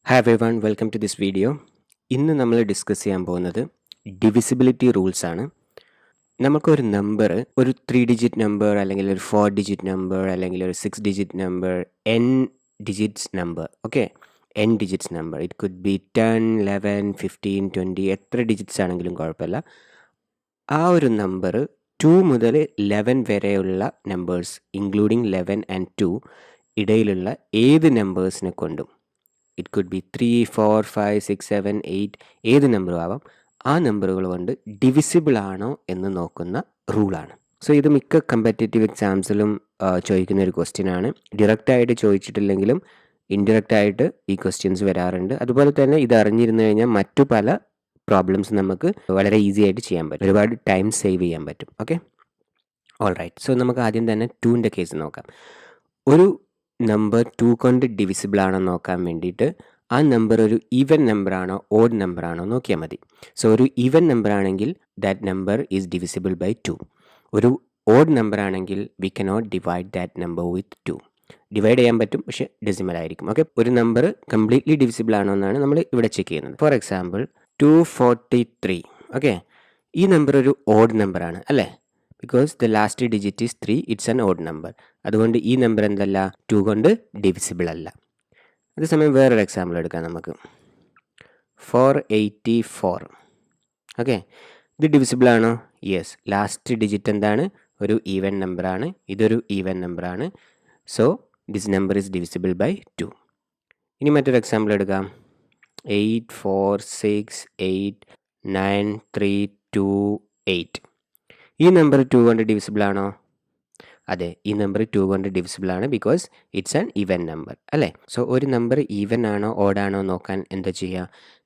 Hi everyone, welcome to this video. ഇന്ന് നമ്മൾ discuss ചെയ്യാൻ പോകുന്നത് ഡിവിസിബിലിറ്റി റൂൾസ് ആണ്. നമുക്കൊരു നമ്പർ ഒരു 3 ഡിജിറ്റ് നമ്പർ അല്ലെങ്കിൽ ഒരു 4 ഡിജിറ്റ് നമ്പർ അല്ലെങ്കിൽ ഒരു 6 digit number n digits number okay n digits number it could be 10, 11, 15, 20 എത്ര ഡിജിറ്റ്സ് ആണെങ്കിലും കുഴപ്പമില്ല. ആ ഒരു നമ്പർ 2 മുതൽ 11 വരെയുള്ള നമ്പേഴ്സ് ഇൻക്ലൂഡിങ് 11 ആൻഡ് 2 ഇടയിലുള്ള ഏത് നമ്പേഴ്സിനെ കൊണ്ടും ഇറ്റ് കുഡ് ബി 3, 4, 5, 6, 7, 8 ഏത് നമ്പറും ആവാം, ആ നമ്പറുകൾ കൊണ്ട് ഡിവിസിബിൾ ആണോ എന്ന് നോക്കുന്ന റൂളാണ്. സോ ഇത് മിക്ക കമ്പാറ്റിറ്റീവ് എക്സാംസിലും ചോദിക്കുന്ന ഒരു ക്വസ്റ്റ്യൻ ആണ്. ഡയറക്റ്റായിട്ട് ചോദിച്ചിട്ടില്ലെങ്കിലും ഇൻഡയറക്റ്റ് ആയിട്ട് ഈ ക്വസ്റ്റ്യൻസ് വരാറുണ്ട്. അതുപോലെ തന്നെ ഇത് അറിഞ്ഞിരുന്നു കഴിഞ്ഞാൽ മറ്റു പല പ്രോബ്ലംസ് നമുക്ക് വളരെ ഈസി ആയിട്ട് ചെയ്യാൻ പറ്റും, ഒരുപാട് ടൈം സേവ് ചെയ്യാൻ പറ്റും. Okay, all right. സോ നമുക്ക് ആദ്യം തന്നെ 2ൻ്റെ കേസ് നോക്കാം. ഒരു നമ്പർ 2 കൊണ്ട് ഡിവിസിബിൾ ആണോ നോക്കാൻ വേണ്ടിയിട്ട് ആ നമ്പർ ഒരു ഈവൻ നമ്പർ ആണോ ഓഡ് നമ്പർ ആണോ നോക്കിയാൽ മതി. സോ ഒരു ഈവൻ നമ്പർ ആണെങ്കിൽ that number is divisible by 2. ഒരു ഓഡ് നമ്പർ ആണെങ്കിൽ we cannot divide that number with 2. Divide ചെയ്യാൻ പറ്റും, പക്ഷേ ഡെസിമൽ ആയിരിക്കും. ഓക്കെ, ഒരു നമ്പർ കംപ്ലീറ്റ്ലി ഡിവിസിബിൾ ആണോ എന്നാണ് നമ്മൾ ഇവിടെ ചെക്ക് ചെയ്യുന്നത്. For example 243. ഓക്കെ, ഈ നമ്പർ ഒരു ഓഡ് നമ്പർ ആണ് അല്ലേ? Because the last digit is 3, it's an odd number. അതുകൊണ്ട് ഈ നമ്പർ എന്തല്ല, 2 കൊണ്ട് ഡിവിസിബിൾ അല്ല. അതേസമയം വേറൊരു എക്സാമ്പിൾ എടുക്കാം നമുക്ക്. 484. ഓക്കെ, ഇത് ഡിവിസിബിൾ ആണോ? യെസ്. ലാസ്റ്റ് ഡിജിറ്റ് എന്താണ്? ഒരു ഈവൻ നമ്പറാണ്. ഇതൊരു ഈവൻ നമ്പറാണ്. So this number is divisible by 2. ഇനി മറ്റൊരു എക്സാമ്പിൾ എടുക്കാം. 84689328. ഈ നമ്പർ 2 കൊണ്ട് ഡിവിസിബിൾ ആണോ? അതെ, ഈ നമ്പർ 2 കൊണ്ട് ഡിവിസിബിൾ ആണ്, because it's an even number അല്ലേ? സോ ഒരു നമ്പർ ഈവൻ ആണോ ഓഡാണോ നോക്കാൻ എന്താ ചെയ്യുക?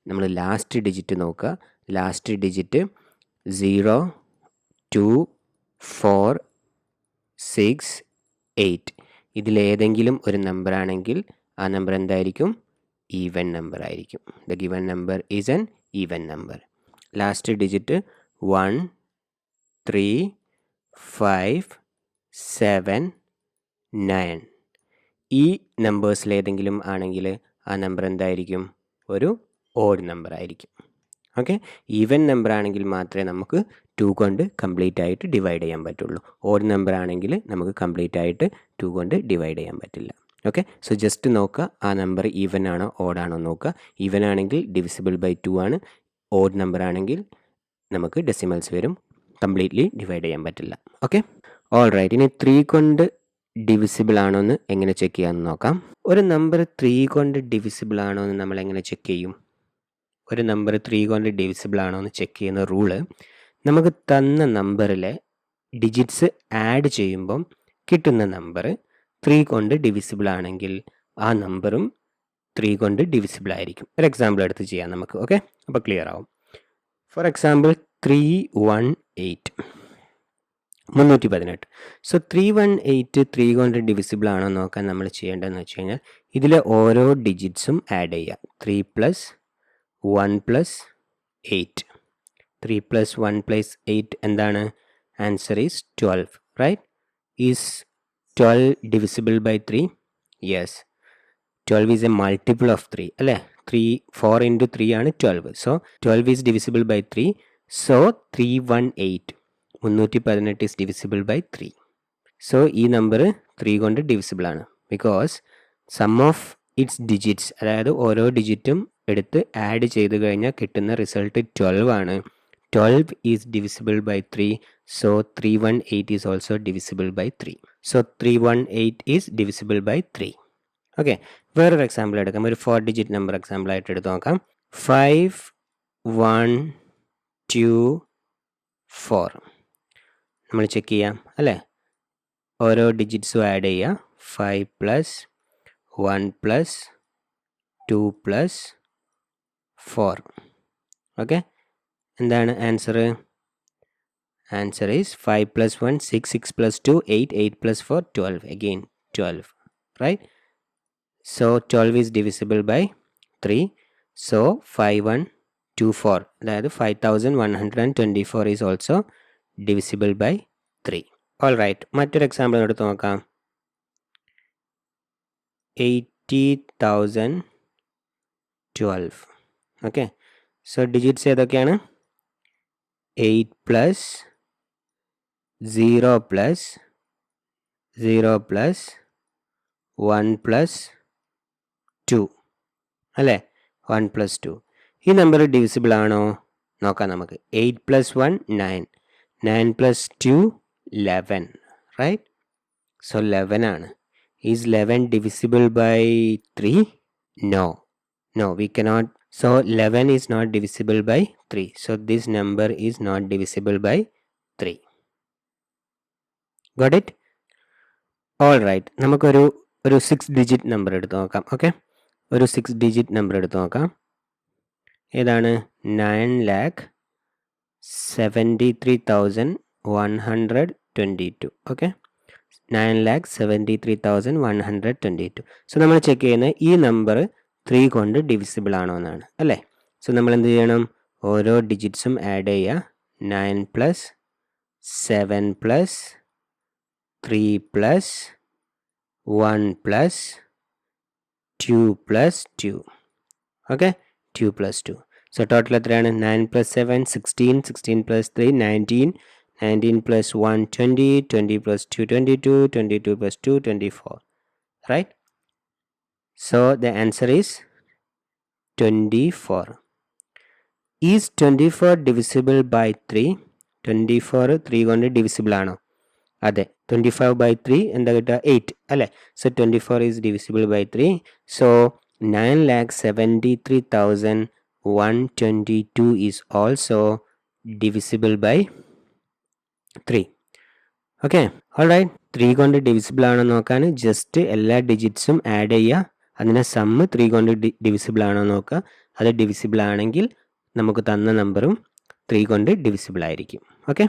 നമ്മൾ ലാസ്റ്റ് ഡിജിറ്റ് നോക്കുക. ലാസ്റ്റ് ഡിജിറ്റ് 0, 2, 4, 6, 8 ഇതിലേതെങ്കിലും ഒരു നമ്പർ ആണെങ്കിൽ ആ നമ്പർ എന്തായിരിക്കും? ഈവൻ നമ്പർ ആയിരിക്കും. The given number is an even number. Last digit 1, 3, 5, 7, 9 ഈ നമ്പേഴ്സിലേതെങ്കിലും ആണെങ്കിൽ ആ നമ്പർ എന്തായിരിക്കും? ഒരു ഓഡ് നമ്പർ ആയിരിക്കും. ഓക്കെ, ഈവൻ നമ്പർ ആണെങ്കിൽ മാത്രമേ നമുക്ക് 2 കൊണ്ട് കംപ്ലീറ്റ് ആയിട്ട് ഡിവൈഡ് ചെയ്യാൻ പറ്റുള്ളൂ. ഓഡ് നമ്പർ ആണെങ്കിൽ നമുക്ക് കംപ്ലീറ്റ് ആയിട്ട് 2 കൊണ്ട് ഡിവൈഡ് ചെയ്യാൻ പറ്റില്ല. ഓക്കെ, സോ ജസ്റ്റ് നോക്കുക, ആ നമ്പർ ഈവൻ ആണോ ഓഡാണോ നോക്കുക. ഈവൻ ആണെങ്കിൽ ഡിവിസിബിൾ ബൈ 2 ആണ്. ഓഡ് നമ്പർ ആണെങ്കിൽ നമുക്ക് ഡെസിമൽസ് വരും, കംപ്ലീറ്റ്ലി ഡിവൈഡ് ചെയ്യാൻ പറ്റില്ല. Okay, all right. ഇനി 3 കൊണ്ട് ഡിവിസിബിൾ ആണോ എന്ന് എങ്ങനെ ചെക്ക് ചെയ്യാമെന്ന് നോക്കാം. ഒരു നമ്പർ 3 കൊണ്ട് ഡിവിസിബിൾ ആണോ എന്ന് നമ്മൾ എങ്ങനെ ചെക്ക് ചെയ്യും? ഒരു നമ്പർ 3 കൊണ്ട് ഡിവിസിബിൾ ആണോ എന്ന് ചെക്ക് ചെയ്യുന്ന റൂള്, നമുക്ക് തന്ന നമ്പറിലെ ഡിജിറ്റ്സ് ആഡ് ചെയ്യുമ്പം കിട്ടുന്ന നമ്പർ 3 കൊണ്ട് ഡിവിസിബിൾ ആണെങ്കിൽ ആ നമ്പറും 3 കൊണ്ട് ഡിവിസിബിൾ ആയിരിക്കും. ഒരു എക്സാമ്പിൾ എടുത്ത് ചെയ്യാം നമുക്ക്. ഓക്കെ, അപ്പോൾ ക്ലിയർ ആവും. Four example 318. 318. സോ 318 3 കൊണ്ട് ഡിവിസിബിൾ ആണോ നോക്കാൻ നമ്മൾ ചെയ്യേണ്ടതെന്ന് വെച്ച് കഴിഞ്ഞാൽ ഇതിലെ ഓരോ ഡിജിറ്റ്സും ആഡ് ചെയ്യുക. 3 + 1 + 8. 3 + 1 + 8 എന്താണ്? Answer is 12. Right? Is 12 divisible by 3? Yes. 12 is a multiple of 3 അല്ലേ? 4 × 3 ആണ് 12. So 12 is divisible by 3. So 318 318 is divisible by 3. So ഈ നമ്പർ 3 കൊണ്ട് ഡിവിസിബിൾ ആണ്, because sum of its digits, അതായത് ഓരോ ഡിജിറ്റും എടുത്ത് ആഡ് ചെയ്ത് കഴിഞ്ഞാൽ കിട്ടുന്ന റിസൾട്ട് 12 ആണ്. 12 is divisible by 3. So 318 is also divisible by 3. So 318 is divisible by 3. Okay, വേറൊരു എക്സാമ്പിൾ എടുക്കാം. ഒരു 4 ഡിജിറ്റ് നമ്പർ എക്സാമ്പിൾ ആയിട്ട് എടുത്ത് നോക്കാം. 5, 1, 2, 4 നമ്മൾ ചെക്ക് ചെയ്യാം അല്ലേ? ഓരോ ഡിജിറ്റ്സും ആഡ് ചെയ്യുക. 5 + 1 + 2 + 4. ഓക്കെ, എന്താണ് answer? Answer is 5 + 1 6, 6 + 2 8, 8 + 4 12. Again 12. Right? So 12 is divisible by 3. So 5124, അതായത് 5124 is also divisible by 3. All right, മറ്റൊരു എക്സാമ്പിൾ എടുത്ത് നോക്കാം. 80,000 12. ഓക്കെ, സോ ഡിജിറ്റ്സ് ഏതൊക്കെയാണ്? 8 പ്ലസ് 0 പ്ലസ് 0 പ്ലസ് 1 പ്ലസ് 2 അല്ലേ? 1 പ്ലസ് 2. ഈ നമ്പർ ഡിവിസിബിൾ ആണോ നോക്കാം നമുക്ക്. 8 പ്ലസ് 1 9, 9 പ്ലസ് 2 11, റൈറ്റ്? സോ 11 ആണ്. Is 11 divisible by 3? No, we cannot. So 11 is not divisible by 3. So this number is not divisible by 3. Got it? All right, നമുക്കൊരു 6 digit number എടുത്ത് നോക്കാം. Okay, ഒരു 6 digit number എടുത്ത് നോക്കാം. ഏതാണ്? 9,73,122. Okay, 9,73,122. So നമ്മൾ check ചെയ്യുന്ന ഈ നമ്പർ 3 കൊണ്ട് ഡിവിസിബിൾ ആണോ എന്നാണ്, അല്ലേ? സോ നമ്മൾ എന്ത് ചെയ്യണം? ഓരോ ഡിജിറ്റ്സും ആഡ് ചെയ്യുക. 9 plus 7 plus 3 plus 1 plus 2 plus 2. Okay, 2 plus 2. So total എത്രയാണ്? 9 plus 7 16, 16 plus 3 19, 19 plus 1 20, 20 plus 2 22, 22 plus 2 24, right? So the answer is 24. Is 24 divisible by 3? 24 3 കൊണ്ട് divisible ആണോ? അതെ. 25 by 3 എന്താ കിട്ടുക? 8 അല്ലേ? So 24 is divisible by 3. So 9,73,122 is also divisible by 3. Okay, all right. 3 കൊണ്ട് divisible ആണോ നോക്കാൻ ജസ്റ്റ് എല്ലാ ഡിജിറ്റ്സും ആഡ് ചെയ്യുക. അതിനെ സമ്മ് 3 കൊണ്ട് ഡിവിസിബിൾ ആണോ നോക്കുക. അത് ഡിവിസിബിൾ ആണെങ്കിൽ നമുക്ക് തന്ന നമ്പറും 3 കൊണ്ട് ഡിവിസിബിൾ ആയിരിക്കും. Okay,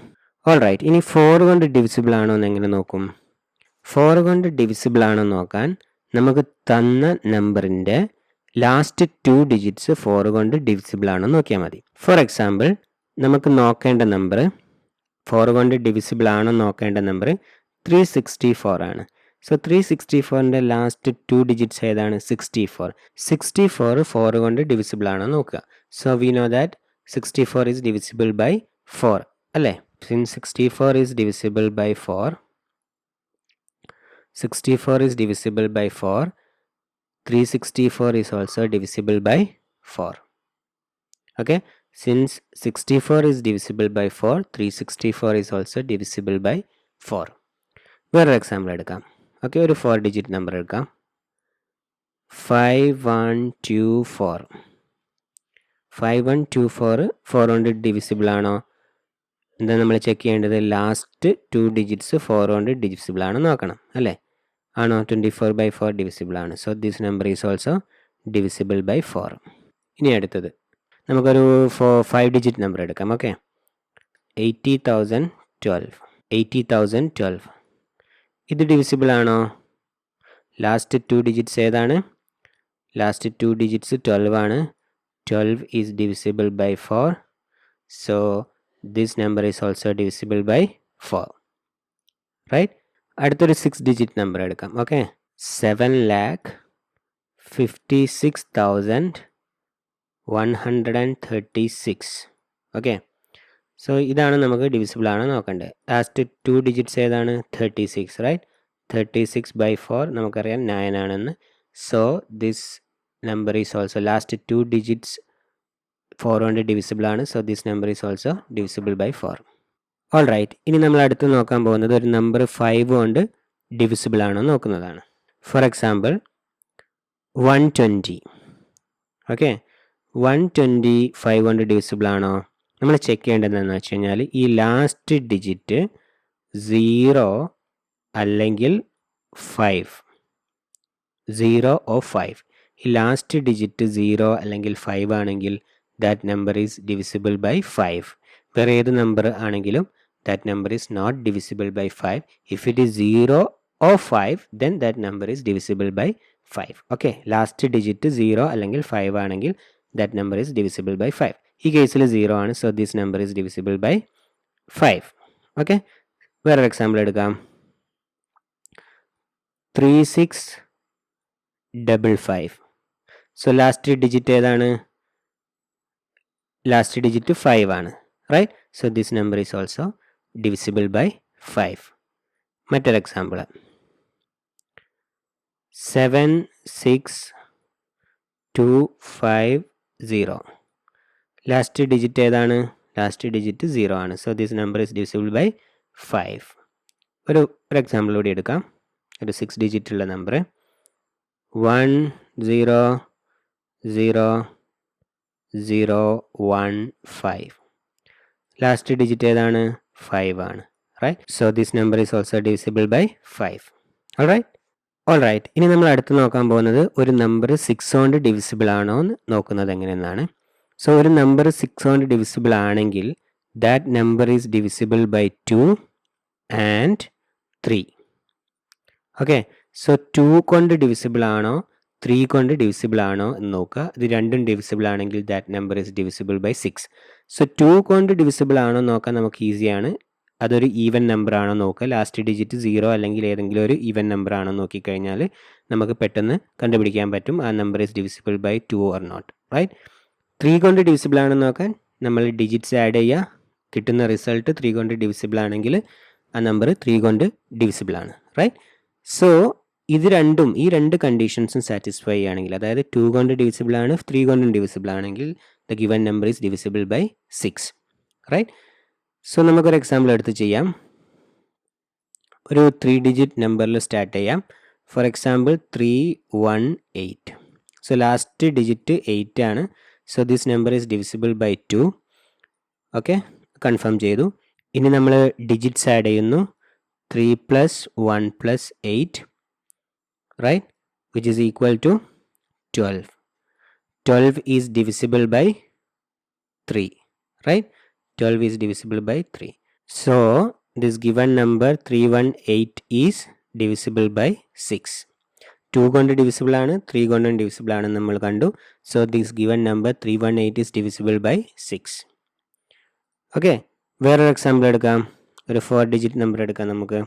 all right. ഇനി 4 കൊണ്ട് ഡിവിസിബിൾ ആണോ എന്ന് എങ്ങനെ നോക്കും? 4 കൊണ്ട് ഡിവിസിബിൾ ആണോ നോക്കാൻ നമുക്ക് തന്ന നമ്പറിൻ്റെ ലാസ്റ്റ് 2 ഡിജിറ്റ്സ് 4 കൊണ്ട് ഡിവിസിബിൾ ആണോ നോക്കിയാൽ മതി. ഫോർ എക്സാമ്പിൾ, നമുക്ക് നോക്കേണ്ട നമ്പർ 4 കൊണ്ട് ഡിവിസിബിൾ ആണോ നോക്കേണ്ട നമ്പർ 364 ആണ്. സോ 364ൻ്റെ ലാസ്റ്റ് 2 ഡിജിറ്റ്സ് ഏതാണ്? 64. 64 4 കൊണ്ട് ഡിവിസിബിൾ ആണോ നോക്കുക. So we know that 64 is divisible by 4 അല്ലേ? Since 64 is divisible by 4, 64 is divisible by 4, 364 is also divisible by 4. Okay, since 64 is divisible by 4, 364 is also divisible by 4. വേറൊരു example എടുക്കാം. Okay, ഒരു 4 digit number എടുക്കാം. 5124. 5124 4 കൊണ്ട് divisible ആണോ? എന്താ നമ്മൾ check ചെയ്യേണ്ടത്? ലാസ്റ്റ് 2 ഡിജിറ്റ്സ് 4 കൊണ്ട് ഡിവിസിബിൾ ആണോ നോക്കണം, അല്ലേ? ആണോ? 24 by 4 ഡിവിസിബിൾ ആണ്. So this number is also divisible by 4. ഇനി അടുത്തത് നമുക്കൊരു 5 ഡിജിറ്റ് നമ്പർ എടുക്കാം. ഓക്കെ, 80,012. 80,012 ഇത് ഡിവിസിബിൾ ആണോ? ലാസ്റ്റ് 2 ഡിജിറ്റ്സ് ഏതാണ്? ലാസ്റ്റ് 2 ഡിജിറ്റ്സ് 12 ആണ്. 12 is divisible by 4. So this number is also divisible by 4, right? അടുത്തൊരു 6 ഡിജിറ്റ് നമ്പർ എടുക്കാം. ഓക്കെ, 7,56,136. ഓക്കെ, സോ ഇതാണ് നമുക്ക് ഡിവിസിബിൾ ആണ് നോക്കേണ്ടത്. ലാസ്റ്റ് 2 ഡിജിറ്റ്സ് ഏതാണ്? 36, റൈറ്റ്? 36 by 4 നമുക്കറിയാം 9 ആണെന്ന്. So this number is also last 2 digits 4 കൊണ്ട് ഡിവിസിബിൾ ആണ്. So this number is also divisible by 4. All right. ഇനി നമ്മൾ അടുത്ത് നോക്കാൻ പോകുന്നത് ഒരു നമ്പർ 5 കൊണ്ട് ഡിവിസിബിൾ ആണോ നോക്കുന്നതാണ്. For example 120. ഓക്കെ, 120 5 കൊണ്ട് ഡിവിസിബിൾ ആണോ? നമ്മൾ ചെക്ക് ചെയ്യേണ്ടത് എന്താണെന്ന് വെച്ച് കഴിഞ്ഞാൽ ഈ ലാസ്റ്റ് ഡിജിറ്റ് 0 അല്ലെങ്കിൽ 5, 0 or 5. ഈ ലാസ്റ്റ് ഡിജിറ്റ് 0 അല്ലെങ്കിൽ 5 ആണെങ്കിൽ that number is divisible by 5. വേറെ ഏത് നമ്പർ ആണെങ്കിലും that number is not divisible by 5. If it is 0 or 5, then that number is divisible by 5. Okay, last digit 0 അല്ലെങ്കിൽ 5 ആണെങ്കിൽ that number is divisible by 5. ഈ കേസിൽ 0 ആണ്. So this number is divisible by 5. Okay, വേറൊരു example എടുക്കാം. 3655. So last digit ഏതാണ്? Last digit 5 ആണ്, right? So this number is also divisible by 5. മറ്റൊരു എക്സാമ്പിൾ 76250. ലാസ്റ്റ് ഡിജിറ്റ് ഏതാണ്? ലാസ്റ്റ് ഡിജിറ്റ് 0 ആണ്. So this number is divisible by 5. ഒരു example കൂടി എടുക്കാം. ഒരു 6 ഡിജിറ്റ് ഉള്ള നമ്പർ 100015. ലാസ്റ്റ് ഡിജിറ്റ് ഏതാണ്? 5 ആണ്, right? So this number is also divisible by 5. All right. ഇനി നമ്മൾ അടുത്ത് നോക്കാൻ പോകുന്നത് ഒരു നമ്പർ 6 കൊണ്ട് ഡിവിസിബിൾ ആണോ എന്ന് നോക്കുന്നത് എങ്ങനെയെന്നാണ്. സോ ഒരു നമ്പർ 6 കൊണ്ട് ഡിവിസിബിൾ ആണെങ്കിൽ that number is divisible by 2 and 3. Okay, so 2 കൊണ്ട് ഡിവിസിബിൾ ആണോ 3 കൊണ്ട് ഡിവിസിബിൾ ആണോ എന്ന് നോക്കുക. ഇത് രണ്ടും ഡിവിസിബിൾ ആണെങ്കിൽ that number is divisible by 6. So 2 കൊണ്ട് ഡിവിസിബിൾ ആണോ നോക്കാൻ നമുക്ക് ഈസിയാണ്. അതൊരു ഈവൻ നമ്പർ ആണോ നോക്കുക. ലാസ്റ്റ് ഡിജിറ്റ് 0 അല്ലെങ്കിൽ ഏതെങ്കിലും ഒരു ഈവൻ നമ്പർ ആണോ നോക്കിക്കഴിഞ്ഞാൽ നമുക്ക് പെട്ടെന്ന് കണ്ടുപിടിക്കാൻ പറ്റും ആ number is divisible by 2 or not, right? 3 കൊണ്ട് ഡിവിസിബിൾ ആണെന്ന് നോക്കാൻ നമ്മൾ ഡിജിറ്റ്സ് ആഡ് ചെയ്യുക. കിട്ടുന്ന റിസൾട്ട് 3 കൊണ്ട് ഡിവിസിബിൾ ആണെങ്കിൽ ആ നമ്പർ 3 കൊണ്ട് ഡിവിസിബിൾ ആണ്, റൈറ്റ്? സോ ഈ രണ്ട് കണ്ടീഷൻസും സാറ്റിസ്ഫൈ ചെയ്യുകയാണെങ്കിൽ, അതായത് 2 കൊണ്ട് ഡിവിസിബിൾ ആണ് 3 കൊണ്ടും ഡിവിസിബിൾ ആണെങ്കിൽ the given number is divisible by 6, right? So നമുക്കൊരു എക്സാമ്പിൾ എടുത്ത് ചെയ്യാം. ഒരു 3 ഡിജിറ്റ് നമ്പറിൽ സ്റ്റാർട്ട് ചെയ്യാം. For example 318. So last digit 8 ആണ്. So this number is divisible by 2. Okay, confirm ചെയ്തു. ഇനി നമ്മൾ ഡിജിറ്റ്സ് ആഡ് ചെയ്യുന്നു. 3 + 1 + 8, right, which is equal to 12. 12 is divisible by 3, right? 12 is divisible by 3. So this given number 318 is divisible by 6. 2 കൊണ്ട് divisible ആണ് 3 കൊണ്ടും divisible ആണെന്ന് നമ്മൾ കണ്ടു. So this given number 318 is divisible by 6. Okay, വേറൊരു example എടുക്കാം. ഒരു 4 ഡിജിറ്റ് നമ്പർ എടുക്കാം നമുക്ക്.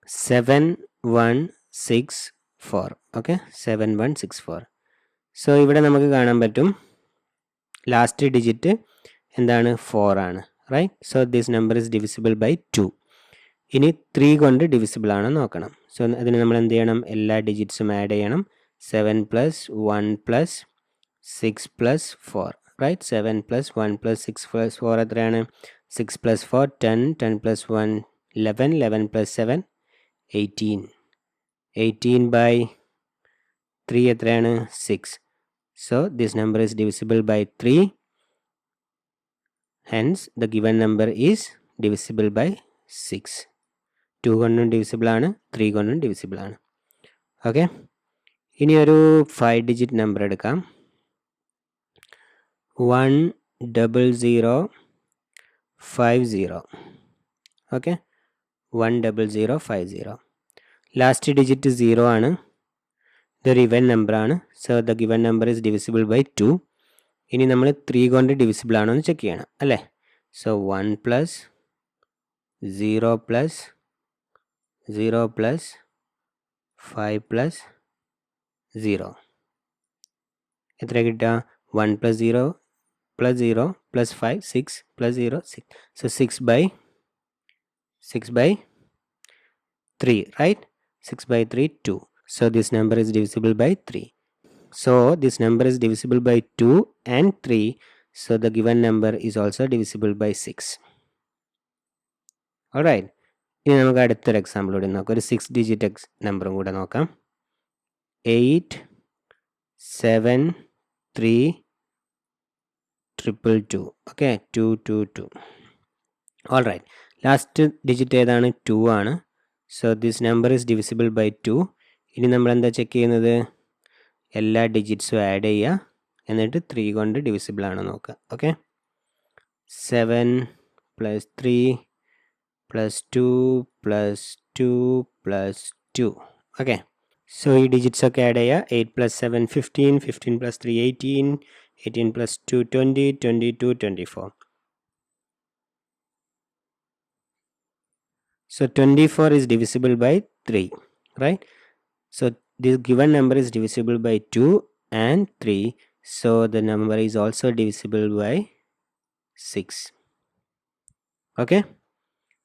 7164. ഓക്കെ, 7164. സോ ഇവിടെ നമുക്ക് കാണാൻ പറ്റും ലാസ്റ്റ് ഡിജിറ്റ് എന്താണ്? 4 ആണ്, right? So this number is divisible by 2. ഇനി 3 കൊണ്ട് ഡിവിസിബിൾ ആണോ നോക്കണം. സോ അതിന് നമ്മൾ എന്ത് ചെയ്യണം? എല്ലാ ഡിജിറ്റ്സും ആഡ് ചെയ്യണം. 7 + 1 + 6 + 4, റൈറ്റ്? 7 + 1 + 6 + 4 എത്രയാണ്? 6 + 4 10, 10 + 1 11, 11 + 7 18. 18 by 3 എത്രയാണ്? 6. So this number is divisible by 3. Hence the given number is divisible by 6. 2 കൊണ്ടും ഡിവിസിബിൾ ആണ് 3 കൊണ്ടും ഡിവിസിബിൾ ആണ്. ഓക്കെ, ഇനി ഒരു 5 ഡിജിറ്റ് നമ്പർ എടുക്കാം. 10050. ഓക്കെ, 10050. ലാസ്റ്റ് ഡിജിറ്റ് 0 ആണ്. ഇതൊരു ഇവൻ നമ്പർ ആണ്. So the given number is divisible by 2. ഇനി നമ്മൾ 3 കൊണ്ട് ഡിവിസിബിൾ ആണോ എന്ന് ചെക്ക് ചെയ്യണം, അല്ലേ? സോ 1 + 0 + 0 + 5 + 0 എത്ര കിട്ടുക? 1 + 0 + 0 + 5 6 + 0 6. So 6 by 3, right? 6 by 3 2. So this number is divisible by 3. So this number is divisible by 2 and 3. So the given number is also divisible by 6. Alright. ഇനി നമുക്ക് അടുത്തൊരു എക്സാമ്പിൾ കൂടി നോക്കാം. ഒരു 6 ഡിജിറ്റ് നമ്പറും കൂടെ നോക്കാം. 87322. ഓക്കെ, 222. ഓൾറൈറ്റ്, ലാസ്റ്റ് ഡിജിറ്റ് ഏതാണ്? 2 ആണ്. So this number is divisible by 2. ഇനി നമ്മൾ എന്താ ചെക്ക് ചെയ്യുന്നത്? എല്ലാ ഡിജിറ്റ്സും ആഡ് ചെയ്യുക, എന്നിട്ട് 3 കൊണ്ട് ഡിവിസിബിൾ ആണോ നോക്കുക. ഓക്കെ, 7 + 3 + 2 + 2 + 2. ഓക്കെ, സോ ഈ ഡിജിറ്റ്സ് ഒക്കെ ആഡ് ചെയ്യുക. 8 + 7 15, 15 + 3 18, 18 + 2 20, 22 24. So 24 is divisible by 3, right? So this given number is divisible by 2 and 3. So the number is also divisible by 6. Okay,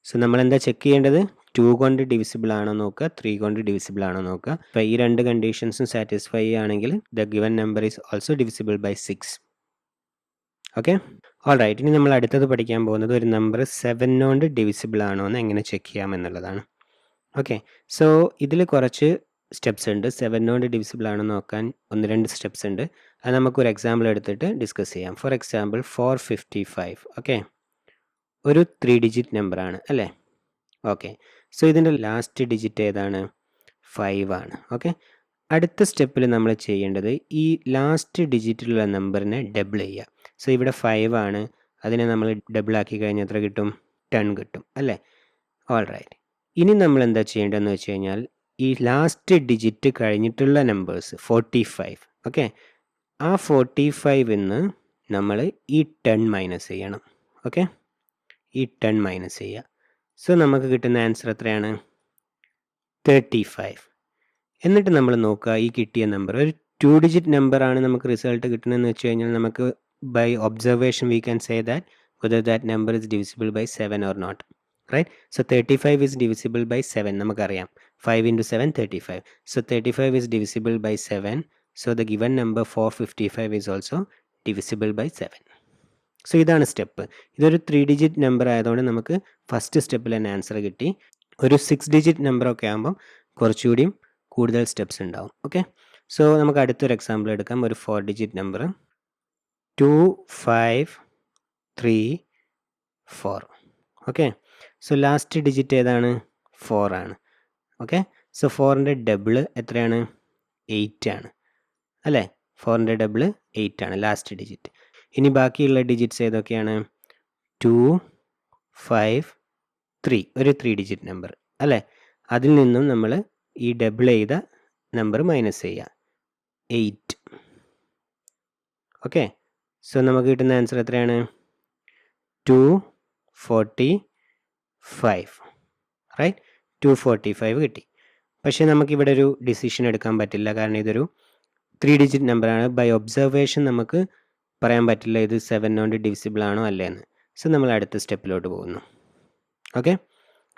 so നമ്മൾ എന്താ ചെക്ക് ചെയ്യേണ്ടത്? 2 കൊണ്ട് ഡിവിസിബിൾ ആണോ നോക്കുക, 3 കൊണ്ട് ഡിവിസിബിൾ ആണോ നോക്കുക. അപ്പോൾ ഈ രണ്ട് കണ്ടീഷൻസും സാറ്റിസ്ഫൈ ആണെങ്കിൽ the given number is also divisible by 6. Okay, all right. ഇനി നമ്മൾ അടുത്തത് പഠിക്കാൻ പോകുന്നത് ഒരു നമ്പർ 7 കൊണ്ട് ഡിവിസിബിൾ ആണോ എന്ന് എങ്ങനെ ചെക്ക് ചെയ്യാം എന്നുള്ളതാണ്. ഓക്കെ, സോ ഇതിൽ കുറച്ച് സ്റ്റെപ്സ് ഉണ്ട്. 7 കൊണ്ട് ഡിവിസിബിൾ ആണോ നോക്കാൻ 1-2 സ്റ്റെപ്സ് ഉണ്ട്. അത് നമുക്കൊരു എക്സാമ്പിൾ എടുത്തിട്ട് ഡിസ്കസ് ചെയ്യാം. For example 455. ഓക്കെ, ഒരു 3 ഡിജിറ്റ് നമ്പറാണ് അല്ലേ? ഓക്കെ, സോ ഇതിൻ്റെ ലാസ്റ്റ് ഡിജിറ്റ് ഏതാണ്? 5 ആണ്. ഓക്കെ, അടുത്ത സ്റ്റെപ്പിൽ നമ്മൾ ചെയ്യേണ്ടത് ഈ ലാസ്റ്റ് ഡിജിറ്റിലുള്ള നമ്പറിനെ ഡബിൾ ചെയ്യുക. സോ ഇവിടെ 5 ആണ്, അതിനെ നമ്മൾ ഡബിൾ ആക്കി കഴിഞ്ഞാൽ എത്ര കിട്ടും? 10 കിട്ടും അല്ലേ? All right. ഇനി നമ്മൾ എന്താ ചെയ്യേണ്ടതെന്ന് വെച്ച് കഴിഞ്ഞാൽ ഈ ലാസ്റ്റ് ഡിജിറ്റ് കഴിഞ്ഞിട്ടുള്ള നമ്പേഴ്സ് 45. ഓക്കെ, ആ 45 നിന്ന് നമ്മൾ ഈ 10 മൈനസ് ചെയ്യണം. ഓക്കെ, ഈ 10 മൈനസ് ചെയ്യുക. സോ നമുക്ക് കിട്ടുന്ന ആൻസർ എത്രയാണ്? 35. എന്നിട്ട് നമ്മൾ നോക്കുക ഈ കിട്ടിയ നമ്പർ ഒരു 2 ഡിജിറ്റ് നമ്പറാണ് നമുക്ക് റിസൾട്ട് കിട്ടണമെന്ന് വെച്ച് കഴിഞ്ഞാൽ നമുക്ക് by observation we can say that whether that number is divisible by 7 or not. Right, so 35 is divisible by 7. നമുക്കറിയാം 5 into 7 35. So 35 is divisible by 7. So the given number 455 is also divisible by 7. So ഇതാണ് step. ഇതൊരു 3 digit number ആയതുകൊണ്ട് നമുക്ക് first സ്റ്റെപ്പിൽ തന്നെ answer കിട്ടി. ഒരു 6 digit നമ്പറൊക്കെ ആകുമ്പം കുറച്ചുകൂടിയും കൂടുതൽ സ്റ്റെപ്സ് ഉണ്ടാവും. ഓക്കെ, സോ നമുക്ക് അടുത്തൊരു എക്സാമ്പിൾ എടുക്കാം. ഒരു 4 digit number 2534. Okay, so last digit ഏതാണ്? 4 ആണ്. ഓക്കെ, സോ 4ൻ്റെ ഡബിൾ എത്രയാണ്? 8 ആണ് അല്ലേ? 4ൻ്റെ ഡബിൾ 8 ആണ് ലാസ്റ്റ് ഡിജിറ്റ്. ഇനി ബാക്കിയുള്ള ഡിജിറ്റ്സ് ഏതൊക്കെയാണ്? 2 5 3, ഒരു 3 ഡിജിറ്റ് നമ്പർ അല്ലേ? അതിൽ നിന്നും നമ്മൾ ഈ ഡബിൾ ചെയ്ത നമ്പർ മൈനസ് ചെയ്യുക, 8. ഓക്കെ, സോ നമുക്ക് കിട്ടുന്ന ആൻസർ എത്രയാണ്? 245. റൈറ്റ്, 245 കിട്ടി. പക്ഷേ നമുക്കിവിടെ ഒരു ഡിസിഷൻ എടുക്കാൻ പറ്റില്ല, കാരണം ഇതൊരു 3 ഡിജിറ്റ് നമ്പറാണ്. ബൈ ഒബ്സർവേഷൻ നമുക്ക് പറയാൻ പറ്റില്ല ഇത് 7 കൊണ്ട് ഡിവിസിബിൾ ആണോ അല്ലേ എന്ന്. സോ നമ്മൾ അടുത്ത സ്റ്റെപ്പിലോട്ട് പോകുന്നു. ഓക്കെ,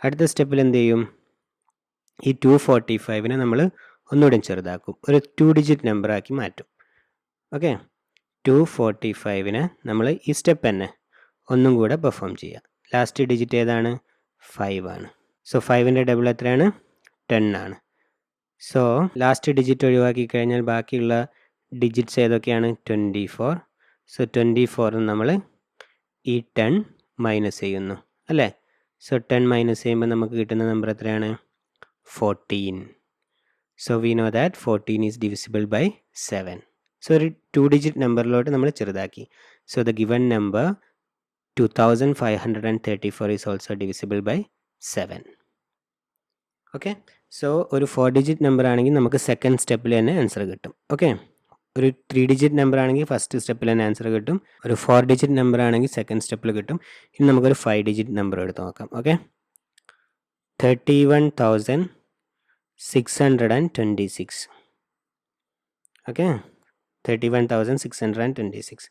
അടുത്ത സ്റ്റെപ്പിൽ എന്ത് ചെയ്യും? ഈ 245നെ നമ്മൾ ഒന്നുകൂടെ ചെറുതാക്കും, ഒരു 2 ഡിജിറ്റ് നമ്പറാക്കി മാറ്റും. ഓക്കെ, 245നെ നമ്മൾ ഈ സ്റ്റെപ്പ് തന്നെ ഒന്നും കൂടെ പെർഫോം ചെയ്യുക. ലാസ്റ്റ് ഡിജിറ്റ് ഏതാണ്? 5 ആണ്. സോ 5ൻ്റെ ഡബിൾ എത്രയാണ്? 10 ആണ്. സോ ലാസ്റ്റ് ഡിജിറ്റ് ഒഴിവാക്കി കഴിഞ്ഞാൽ ബാക്കിയുള്ള ഡിജിറ്റ്സ് ഏതൊക്കെയാണ്? 24. സോ 24 നമ്മൾ ഈ 10 മൈനസ് ചെയ്യുന്നു അല്ലേ? സോ 10 മൈനസ് ചെയ്യുമ്പോൾ നമുക്ക് കിട്ടുന്ന നമ്പർ എത്രയാണ്? 14. So we know that 14 is divisible by 7. So ഒരു 2 ഡിജിറ്റ് നമ്പറിലോട്ട് നമ്മൾ ചെറുതാക്കി. So the given number 2534 is also divisible by 7. Okay, so ഒരു 4 ഡിജിറ്റ് നമ്പർ ആണെങ്കിൽ നമുക്ക് സെക്കൻഡ് സ്റ്റെപ്പിൽ തന്നെ ആൻസർ കിട്ടും. ഓക്കെ, ഒരു 3 ഡിജിറ്റ് നമ്പർ ആണെങ്കിൽ ഫസ്റ്റ് സ്റ്റെപ്പിൽ തന്നെ ആൻസർ കിട്ടും. ഒരു 4 ഡിജിറ്റ് നമ്പർ ആണെങ്കിൽ സെക്കൻഡ് സ്റ്റെപ്പിൽ കിട്ടും. ഇനി നമുക്കൊരു 5 ഡിജിറ്റ് നമ്പർ എടുത്ത് നോക്കാം. ഓക്കെ, 31,626. ഓക്കെ, 31,626.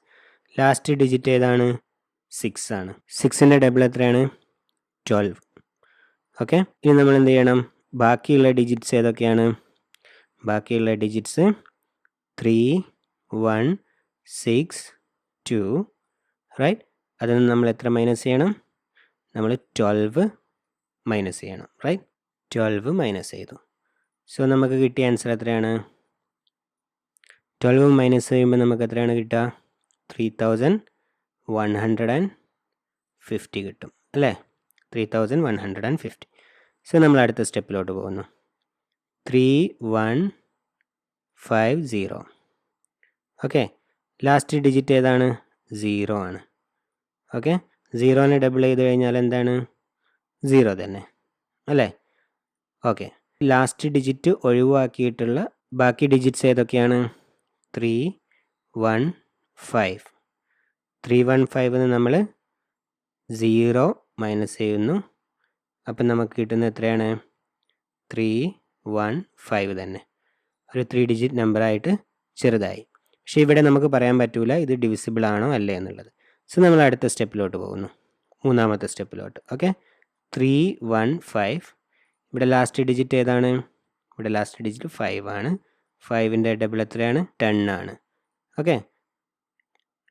ലാസ്റ്റ് ഡിജിറ്റ് ഏതാണ്? 6 ആണ്. 6ൻ്റെ ഡബിൾ എത്രയാണ്? 12. ഓക്കെ, ഇനി നമ്മൾ എന്ത് ചെയ്യണം? ബാക്കിയുള്ള ഡിജിറ്റ്സ് ഏതൊക്കെയാണ്? ബാക്കിയുള്ള ഡിജിറ്റ്സ് 3 1 6 2. റൈറ്റ്, അതിൽ നിന്ന് നമ്മൾ എത്ര മൈനസ് ചെയ്യണം? നമ്മൾ 12 മൈനസ് ചെയ്യണം. റൈറ്റ്, 12 മൈനസ് ചെയ്തു. സോ നമുക്ക് കിട്ടിയ ആൻസർ എത്രയാണ്? 12 മൈനസ് ചെയ്യുമ്പോൾ നമുക്ക് എത്രയാണ് കിട്ടുക? 3150 കിട്ടും അല്ലേ? 3150. സോ നമ്മൾ അടുത്ത സ്റ്റെപ്പിലോട്ട് പോകുന്നു. 3150. ഓക്കെ, ലാസ്റ്റ് ഡിജിറ്റ് ഏതാണ്? 0 ആണ്. ഓക്കെ, 0നെ ഡബിൾ ചെയ്ത് കഴിഞ്ഞാൽ എന്താണ്? 0 തന്നെ അല്ലേ? ഓക്കെ, ലാസ്റ്റ് ഡിജിറ്റ് ഒഴിവാക്കിയിട്ടുള്ള ബാക്കി ഡിജിറ്റ്സ് ഏതൊക്കെയാണ്? 315. 315 നമ്മൾ 0 മൈനസ് ചെയ്യുന്നു. അപ്പം നമുക്ക് കിട്ടുന്നത് എത്രയാണ്? 315 തന്നെ. ഒരു 3 ഡിജിറ്റ് നമ്പറായിട്ട് ചെറുതായി. പക്ഷേ ഇവിടെ നമുക്ക് പറയാൻ പറ്റില്ല ഇത് ഡിവിസിബിൾ ആണോ അല്ലേ എന്നുള്ളത്. സോ നമ്മൾ അടുത്ത സ്റ്റെപ്പിലോട്ട് പോകുന്നു, മൂന്നാമത്തെ സ്റ്റെപ്പിലോട്ട്. ഓക്കെ, 315. ഇവിടെ ലാസ്റ്റ് ഡിജിറ്റ് ഏതാണ്? ഇവിടെ ലാസ്റ്റ് ഡിജിറ്റ് 5 ആണ്. 5ൻ്റെ ഡബിൾ എത്രയാണ്? 10 ആണ്. ഓക്കെ,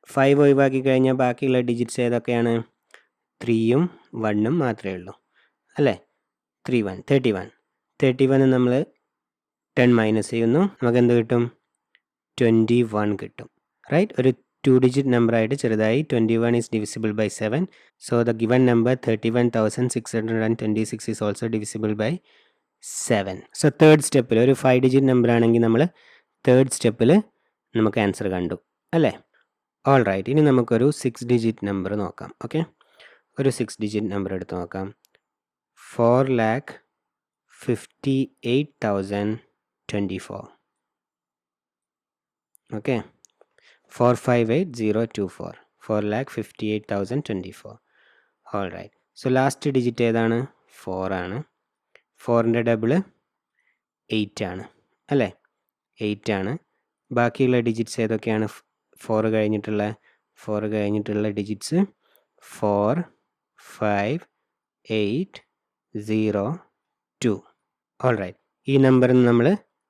5 ഒഴിവാക്കി കഴിഞ്ഞാൽ ബാക്കിയുള്ള ഡിജിറ്റ്സ് ഏതൊക്കെയാണ്? 3ഉം 1ഉം മാത്രമേ ഉള്ളൂ അല്ലേ? 31 നമ്മൾ 10 മൈനസ് ചെയ്യുന്നു, നമുക്ക് എന്ത് കിട്ടും? 21 കിട്ടും. റൈറ്റ്, ഒരു 2 ഡിജിറ്റ് നമ്പറായിട്ട് ചെറുതായി. 21 is divisible by 7. So the given number 31,626 is also divisible by 7. So third സ്റ്റെപ്പിൽ ഒരു 5 ഡിജിറ്റ് നമ്പർ ആണെങ്കിൽ നമ്മൾ തേർഡ് സ്റ്റെപ്പിൽ നമുക്ക് ആൻസർ കണ്ടു അല്ലേ? ഓൾ റൈറ്റ്, ഇനി നമുക്കൊരു 6 ഡിജിറ്റ് നമ്പർ നോക്കാം. ഓക്കെ, ഒരു 6 ഡിജിറ്റ് നമ്പർ എടുത്ത് നോക്കാം. 4,58,024. Okay, 458,024. 4,58,024. All right. So last digit ഏതാണ്? 4 ആണ്. 4ൻ്റെ ഡബിൾ 8 ആണ് അല്ലേ? 8 ആണ്. ബാക്കിയുള്ള ഡിജിറ്റ്സ് ഏതൊക്കെയാണ്? 4 കഴിഞ്ഞിട്ടുള്ള ഡിജിറ്റ്സ് 4, 5, 8, 0, 2. ഓൾ റൈറ്റ്, ഈ നമ്പറിൽ നിന്ന് നമ്മൾ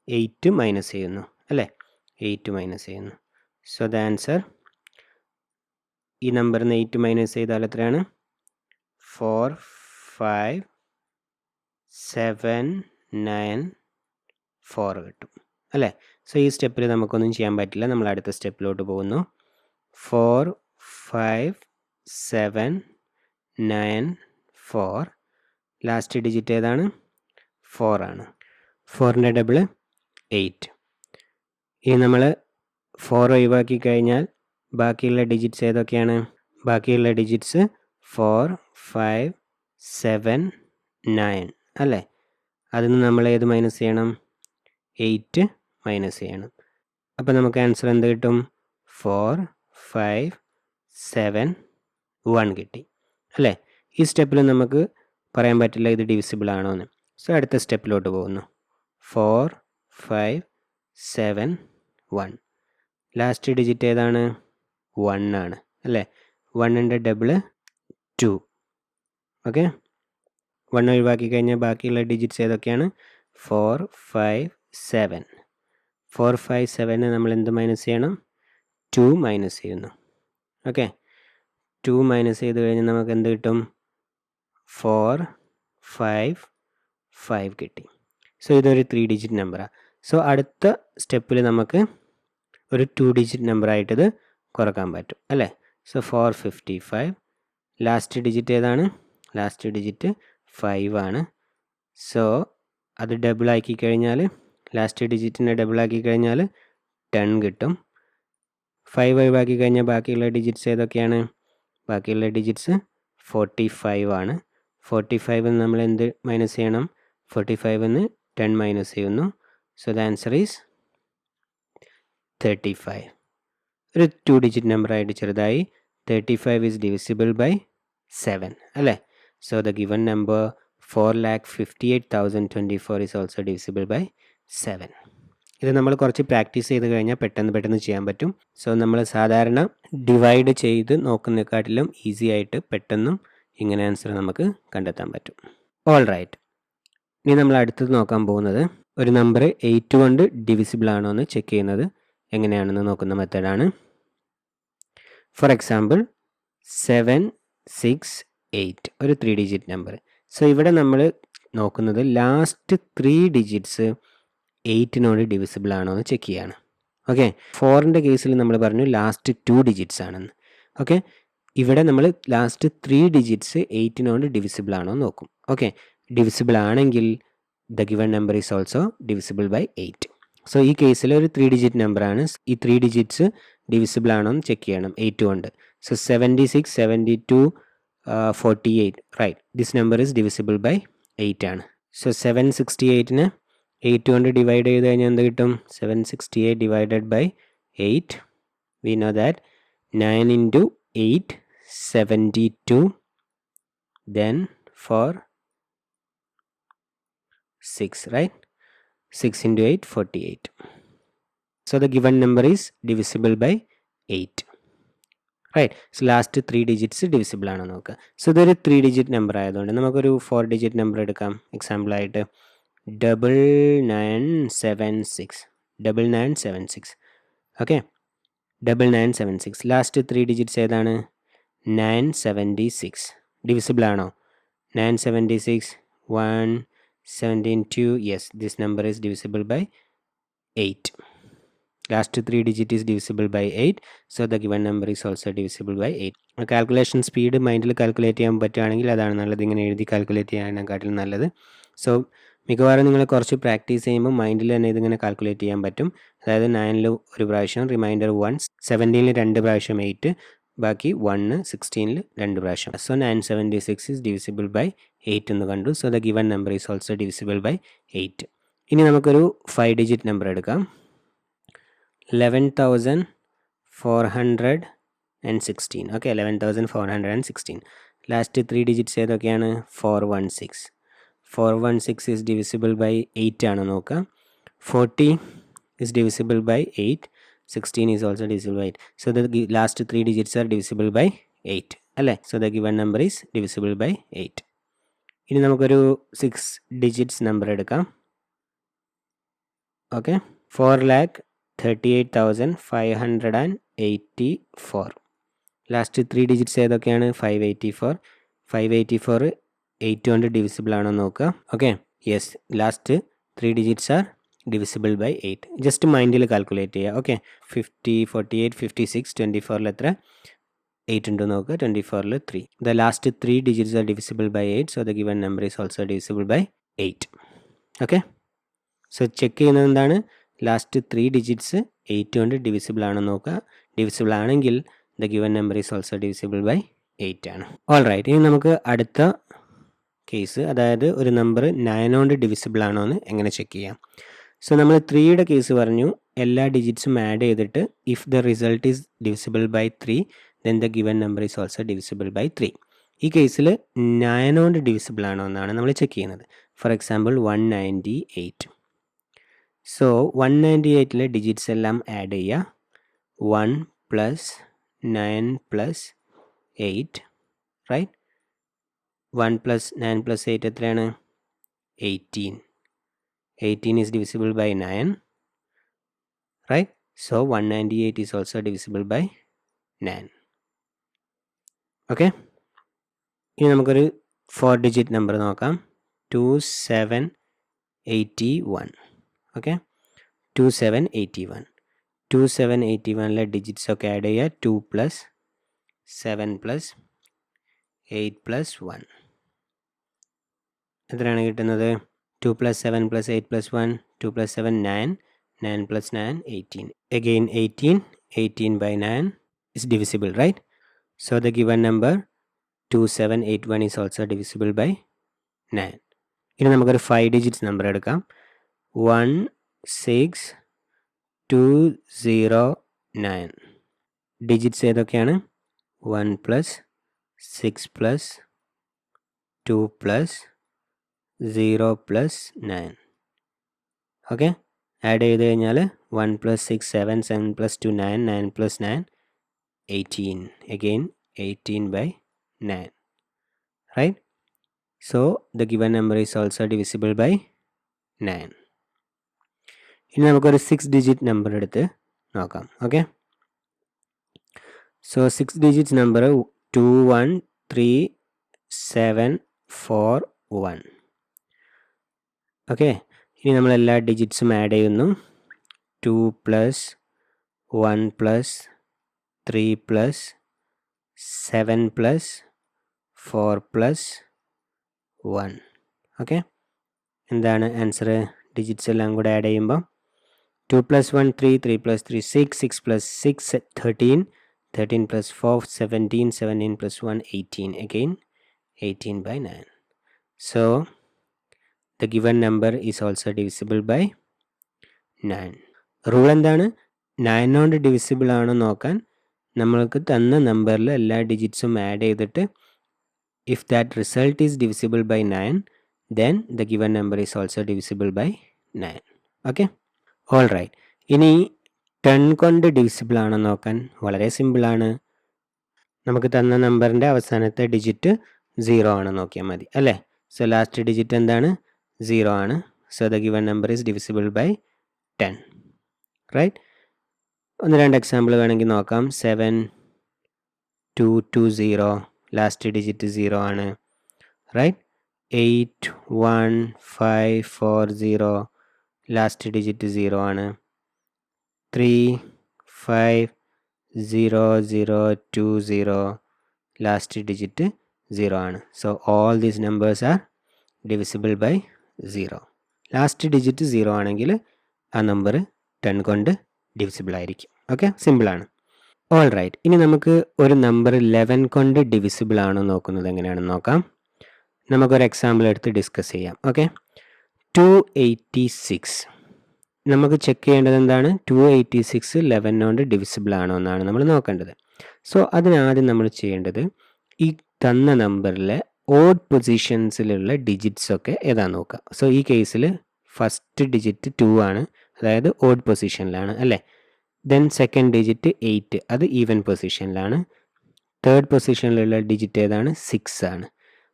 8 മൈനസ് ചെയ്യുന്നു അല്ലേ? 8 മൈനസ് ചെയ്യുന്നു. സോ ദ ആൻസർ, ഈ നമ്പറിൽ നിന്ന് 8 മൈനസ് ചെയ്താൽ എത്രയാണ്? 4, 5, 7, 9, 4 കിട്ടും അല്ലേ? സോ ഈ സ്റ്റെപ്പിൽ നമുക്കൊന്നും ചെയ്യാൻ പറ്റില്ല, നമ്മൾ അടുത്ത സ്റ്റെപ്പിലോട്ട് പോകുന്നു. 4, 5, 7, 9, 4. ലാസ്റ്റ് ഡിജിറ്റ് ഏതാണ്? 4 ആണ്. 4ൻ്റെ ഡബിൾ 8. ഇനി നമ്മൾ 4 ഒഴിവാക്കി കഴിഞ്ഞാൽ ബാക്കിയുള്ള ഡിജിറ്റ്സ് ഏതൊക്കെയാണ്? ബാക്കിയുള്ള ഡിജിറ്റ്സ് 4, 5, 7, 9 അല്ലേ? അതിൽ നിന്ന് നമ്മൾ ഏത് മൈനസ് ചെയ്യണം? 8 മൈനസ് ചെയ്യണം. അപ്പോൾ നമുക്ക് ആൻസർ എന്ത് കിട്ടും? 4, 5, 7, 1 കിട്ടി അല്ലേ? ഈ സ്റ്റെപ്പിൽ നമുക്ക് പറയാൻ പറ്റില്ല ഇത് ഡിവിസിബിൾ ആണോ എന്ന്. സോ അടുത്ത സ്റ്റെപ്പിലോട്ട് പോകുന്നു. 4, 5, 7, 1. ലാസ്റ്റ് ഡിജിറ്റ് ഏതാണ്? 1 ആണ് അല്ലേ? 1ൻ്റെ ഡബിൾ 2. ഓക്കെ, 1 ഒഴിവാക്കി കഴിഞ്ഞാൽ ബാക്കിയുള്ള ഡിജിറ്റ്സ് ഏതൊക്കെയാണ്? 4, 5, 7. 4, 5, 7 നമ്മൾ എന്ത് മൈനസ് ചെയ്യണം? 2 മൈനസ് ചെയ്യുന്നു. ഓക്കെ, 2 മൈനസ് ചെയ്ത് കഴിഞ്ഞാൽ നമുക്ക് എന്ത് കിട്ടും? 4, 5, 5 കിട്ടി. സോ ഇതൊരു 3 ഡിജിറ്റ് നമ്പറാണ്. സോ അടുത്ത സ്റ്റെപ്പിൽ നമുക്ക് ഒരു 2 ഡിജിറ്റ് നമ്പറായിട്ടിത് കുറക്കാൻ പറ്റും അല്ലേ? സോ 455. ലാസ്റ്റ് ഡിജിറ്റ് ഏതാണ്? ലാസ്റ്റ് ഡിജിറ്റ് 5 ആണ്. സോ അത് ഡബിൾ ആക്കി കഴിഞ്ഞാൽ, ലാസ്റ്റ് ഡിജിറ്റിനെ ഡബിൾ ആക്കി കഴിഞ്ഞാൽ 10 കിട്ടും. 5 ഒഴിവാക്കി കഴിഞ്ഞാൽ ബാക്കിയുള്ള ഡിജിറ്റ്സ് ഏതൊക്കെയാണ്? ബാക്കിയുള്ള ഡിജിറ്റ്സ് 45 ആണ്. 45 നമ്മൾ എന്ത് മൈനസ് ചെയ്യണം? 45 10 മൈനസ് ചെയ്യുന്നു. So the answer is 35. ഒരു 2 ഡിജിറ്റ് നമ്പറായിട്ട് ചെറുതായി. 35 ഈസ് ഡിവിസിബിൾ ബൈ 7 അല്ലേ? So the given number 4,58,024 is also divisible by 7. ഇത് നമ്മൾ കുറച്ച് പ്രാക്ടീസ് ചെയ്ത് കഴിഞ്ഞാൽ പെട്ടെന്ന് ചെയ്യാൻ പറ്റും. സോ നമ്മൾ സാധാരണ ഡിവൈഡ് ചെയ്ത് നോക്കുന്നതിനെക്കാട്ടിലും ഈസി ആയിട്ട് പെട്ടെന്നും ഇങ്ങനെ ആൻസർ നമുക്ക് കണ്ടെത്താൻ പറ്റും. ഓൾ റൈറ്റ്, ഇനി നമ്മൾ അടുത്തത് നോക്കാൻ പോകുന്നത് ഒരു നമ്പർ 8 കൊണ്ട് ഡിവിസിബിൾ ആണോ എന്ന് ചെക്ക് ചെയ്യുന്നത് എങ്ങനെയാണെന്ന് നോക്കുന്ന മെത്തേഡാണ്. ഫോർ എക്സാമ്പിൾ 7, 6, 8 ഒരു 3 ഡിജിറ്റ് നമ്പർ. സോ ഇവിടെ നമ്മൾ നോക്കുന്നത് ലാസ്റ്റ് 3 ഡിജിറ്റ്സ് 8നോട് ഡിവിസിബിൾ ആണോ എന്ന് ചെക്ക് ചെയ്യാണ്. ഓക്കെ, 4ൻ്റെ കേസിൽ നമ്മൾ പറഞ്ഞു ലാസ്റ്റ് 2 ഡിജിറ്റ്സ് ആണെന്ന്. ഓക്കെ, ഇവിടെ നമ്മൾ ലാസ്റ്റ് 3 ഡിജിറ്റ്സ് 8നോട് ഡിവിസിബിൾ ആണോ എന്ന് നോക്കും. ഓക്കെ, ഡിവിസിബിൾ ആണെങ്കിൽ the given number is also divisible by 8. So ഈ കേസിൽ ഒരു 3 ഡിജിറ്റ് നമ്പറാണ്. ഈ 3 ഡിജിറ്റ്സ് ഡിവിസിബിൾ ആണോ എന്ന് ചെക്ക് ചെയ്യണം 8 കൊണ്ട്. So 76, 72, 48. Right, this number is divisible by 8 ആണ്. സോ 768നെ 8 കൊണ്ട് ഡിവൈഡ് ചെയ്ത് കഴിഞ്ഞാൽ എന്ത് കിട്ടും? 768 divided by 8. We know that 9 into 8, 72. Then for 6, right? 6 into 8, 48. So the given number is divisible by 8. Right. So last 3 digits divisible ആണോ നോക്കുക. So ഇതൊരു 3 digit number ആയതുകൊണ്ട് നമുക്കൊരു 4 ഡിജിറ്റ് നമ്പർ എടുക്കാം. എക്സാമ്പിളായിട്ട് 9976. 9976. ഓക്കെ, 9976. ലാസ്റ്റ് 3 ഡിജിറ്റ്സ് ഏതാണ്? 976. ഡിവിസിബിൾ ആണോ? 976, 1, 17, 2. Yes, this number is divisible by 8. Last 3 digit is divisible by 8. So the given number is also divisible by 8. Calculation speed മൈൻഡിൽ calculate ചെയ്യാൻ പറ്റുകയാണെങ്കിൽ അതാണ് നല്ലത്. ഇങ്ങനെ എഴുതി കാൽക്കുലേറ്റ് ചെയ്യാനേക്കാട്ടിലും നല്ലത്. സോ മിക്കവാറും നിങ്ങൾ കുറച്ച് പ്രാക്ടീസ് ചെയ്യുമ്പോൾ മൈൻഡിൽ തന്നെ ഇതിങ്ങനെ കാൽക്കുലേറ്റ് ചെയ്യാൻ പറ്റും. അതായത് 9ൽ ഒരു പ്രാവശ്യം, റിമൈൻഡർ 1, 17ൽ 2 പ്രാവശ്യം 8, ബാക്കി 1, 16ൽ 2 പ്രാവശ്യം. സോ 976 is divisible by 8 എന്ന് കണ്ടു. So the given number is also divisible by 8. ഇനി നമുക്കൊരു 5 ഡിജിറ്റ് നമ്പർ എടുക്കാം. 11,416. ഓക്കെ, 11,416. ലാസ്റ്റ് 3 ഡിജിറ്റ്സ് ഏതൊക്കെയാണ്? 416. 416 is divisible by 8 ആണ് നോക്കുക. 40 is divisible by 8. 16 is also divisible by 8. So the last 3 digits are divisible by 8 അല്ലേ? So the given number is divisible by 8. ഇനി നമുക്കൊരു 6 digits number എടുക്കാം. Okay, 4,38,584. Last 3 digits ഏതൊക്കെയാണ്? 584. 584 8 കൊണ്ട് divisible ആണോ നോക്കുക. Okay, yes, last 3 digits R divisible by 8. Just മൈൻഡിൽ calculate ചെയ്യുക. ഓക്കെ, 50, 48, 56. 24ൽ എത്ര? 8 ഉണ്ട് നോക്കുക. 24ൽ 3. The last 3 digits are divisible by 8. So the given number is also divisible by 8. Okay, so check ചെയ്യുന്നത് എന്താണ്? ലാസ്റ്റ് 3 ഡിജിറ്റ്സ് 8 കൊണ്ട് ഡിവിസിബിൾ ആണോ നോക്കുക. ഡിവിസിബിൾ ആണെങ്കിൽ the given number is also divisible by 8 ആണ്. ഓൾ റൈറ്റ്, ഇനി നമുക്ക് അടുത്ത കേസ്, അതായത് ഒരു നമ്പർ 9 കൊണ്ട് ഡിവിസിബിൾ ആണോ എന്ന് എങ്ങനെ ചെക്ക് ചെയ്യാം. സോ നമ്മൾ 3യുടെ കേസ് പറഞ്ഞു. എല്ലാ ഡിജിറ്റ്സും ആഡ് ചെയ്തിട്ട് if the result is divisible by 3 then the given number is also divisible by 3. ഈ കേസിൽ 9 കൊണ്ട് ഡിവിസിബിൾ ആണോ എന്നാണ് നമ്മൾ ചെക്ക് ചെയ്യുന്നത്. For example 198. സോ 198ലെ ഡിജിറ്റ്സ് എല്ലാം ആഡ് ചെയ്യുക. 1 + 9 + 8, റൈറ്റ്? 1 + 9 + 8 എത്രയാണ്? 18. 18 is divisible by 9, right? So 198 is also divisible by 9. Okay, ഇനി നമുക്കൊരു 4 ഡിജിറ്റ് നമ്പർ നോക്കാം. 2781. ഓക്കെ, 2781. 2781ലെ ഡിജിറ്റ്സ് ഒക്കെ ആഡ് ചെയ്യുക. 2 + 7 + 8 + 1. എത്രയാണ് കിട്ടുന്നത്? 2 + 7 + 8 + 1. 2 + 7 9. 9 + 9 18. Again 18. 18 by 9 is divisible, right? So the given number 2781 is also divisible by 9. ഇനി നമുക്കൊരു 5 ഡിജിറ്റ്സ് നമ്പർ എടുക്കാം. 16209. ഡിജിറ്റ്സ് ഏതൊക്കെയാണ്? 1 + 6 + 2 + 0 + 9. ഓക്കെ, ആഡ് ചെയ്ത് കഴിഞ്ഞാൽ 1 + 6 7, 7 + 2 9, 9 + 9 18. Again 18 by 9, right? So the given number is also divisible by 9. ഇനി നമുക്കൊരു 6 ഡിജിറ്റ് നമ്പർ എടുത്ത് നോക്കാം. Okay, so 6 digit number 21371. Okay, ഇനി നമ്മൾ എല്ലാ ഡിജിറ്റ്സും ആഡ് ചെയ്യുന്നു. 2 + 1 + 3 + 7 + 4 + 1. ഓക്കെ, എന്താണ് ആൻസർ? ഡിജിറ്റ്സ് എല്ലാം കൂടെ ആഡ് ചെയ്യുമ്പോൾ 2 + 1 3, 3 + 3 6, 6 + 6 13, 13 + 4 17, 17 + 1 18. Again 18 by 9. So the given number is also divisible by 9. Rule എന്താണ്? 9 കൊണ്ട് ഡിവിസിബിൾ ആണോ നോക്കാൻ നമ്മൾക്ക് തന്ന നമ്പറിൽ എല്ലാ ഡിജിറ്റ്സും ആഡ് ചെയ്തിട്ട് if that result is divisible by 9 then the given number is also divisible by 9. Okay, all right. ഇനി 10 കൊണ്ട് ഡിവിസിബിൾ ആണോ നോക്കാൻ വളരെ സിമ്പിളാണ്. നമുക്ക് തന്ന നമ്പറിൻ്റെ അവസാനത്തെ ഡിജിറ്റ് 0 ആണ് നോക്കിയാൽ മതി അല്ലേ. സോ ലാസ്റ്റ് ഡിജിറ്റ് എന്താണ്? 0 ആണ്. So the given number is divisible by 10. Right. 1-2 example വേണമെങ്കിൽ നോക്കാം. 7220 ലാസ്റ്റ് ഡിജിറ്റ് 0 ആണ്. റൈറ്റ്. 81540 ലാസ്റ്റ് ഡിജിറ്റ് 0 ആണ്. 350020 ലാസ്റ്റ് ഡിജിറ്റ് 0 ആണ്. So all these numbers are divisible by 0. Last digit 0 ആണെങ്കിൽ ആ നമ്പർ 10 കൊണ്ട് ഡിവിസിബിൾ ആയിരിക്കും. ഓക്കെ, സിമ്പിളാണ്. All right. ഇനി നമുക്ക് ഒരു നമ്പർ 11 കൊണ്ട് ഡിവിസിബിൾ ആണോ നോക്കുന്നത് എങ്ങനെയാണെന്ന് നോക്കാം. നമുക്കൊരു എക്സാമ്പിൾ എടുത്ത് ഡിസ്കസ് ചെയ്യാം. ഓക്കെ, 286. നമുക്ക് ചെക്ക് ചെയ്യേണ്ടത് എന്താണ്? 286 11 കൊണ്ട് ഡിവിസിബിൾ ആണോ എന്നാണ് നമ്മൾ നോക്കേണ്ടത്. സോ അതിനാദ്യം നമ്മൾ ചെയ്യേണ്ടത് ഈ തന്ന നമ്പറിലെ ഓഡ് പൊസിഷൻസിലുള്ള ഡിജിറ്റ്സ് ഒക്കെ ഏതാണെന്ന് നോക്കുക. സോ ഈ കേസിൽ ഫസ്റ്റ് ഡിജിറ്റ് 2 ആണ്, അതായത് ഓഡ് പൊസിഷനിലാണ് അല്ലേ. ദെൻ സെക്കൻഡ് ഡിജിറ്റ് 8, അത് ഈവൻ പൊസിഷനിലാണ്. തേർഡ് പൊസിഷനിലുള്ള ഡിജിറ്റ് ഏതാണ്? 6 ആണ്.